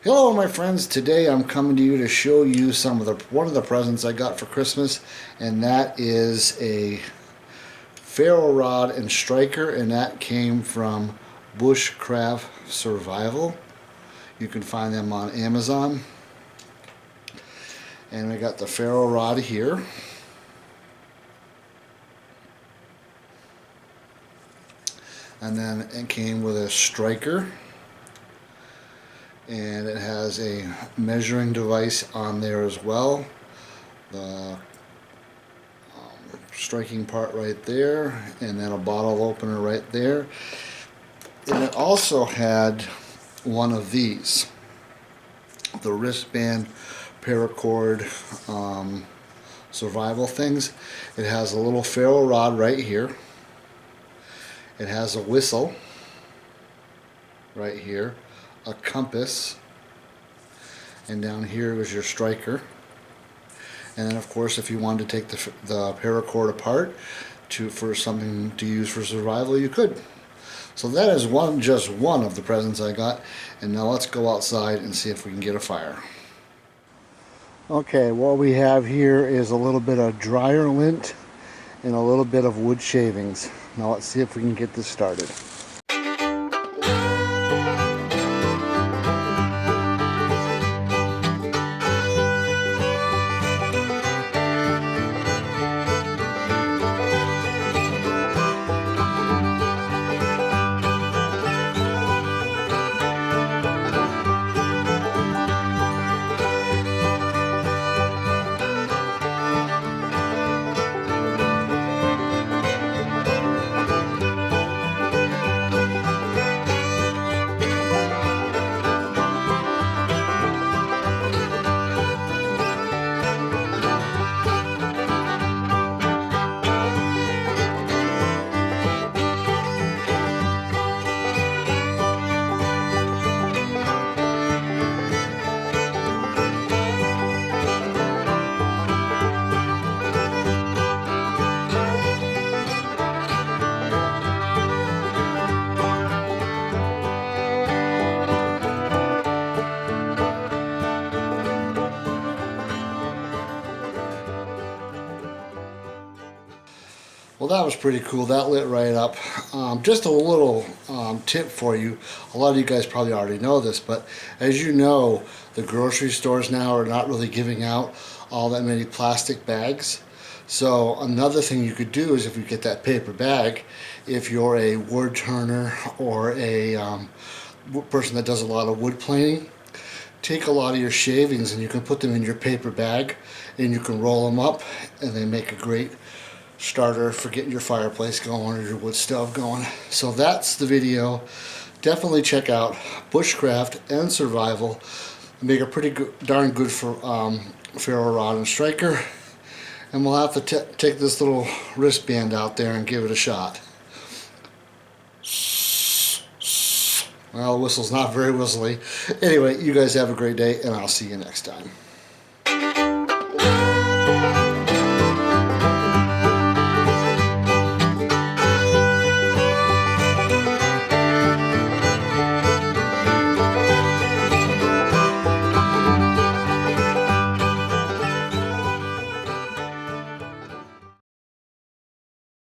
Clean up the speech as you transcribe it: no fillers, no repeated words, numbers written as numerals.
Hello my friends, today I'm coming to you to show you one of the presents I got for Christmas, and that is a ferro rod and striker, and that came from Bushcraft-survival. You can find them on Amazon. And I got the ferro rod here. And then it came with a striker. And it has a measuring device on there as well. The striking part right there, and then a bottle opener right there. And it also had one of these, the wristband paracord survival things. It has a little ferro rod right here. It has a whistle right here, a compass, and down here was your striker. And then of course if you wanted to take the paracord apart for something to use for survival, you could. So that is just one of the presents I got, and now let's go outside and see if we can get a fire. Okay, what we have here is a little bit of dryer lint and a little bit of wood shavings. Now let's see if we can get this started. Well, that was pretty cool. That lit right up. Just a little tip for you. A lot of you guys probably already know this, but as you know, the grocery stores now are not really giving out all that many plastic bags. So another thing you could do is, if you get that paper bag, if you're a wood turner or a person that does a lot of wood planing, take a lot of your shavings and you can put them in your paper bag, and you can roll them up, and they make a great starter for getting your fireplace going or your wood stove going. So that's the video. Definitely check out Bushcraft and Survival. They make a pretty good, darn good for ferro rod and striker. And we'll have to take this little wristband out there and give it a shot. Well, the whistle's not very whistly. Anyway, you guys have a great day, and I'll see you next time.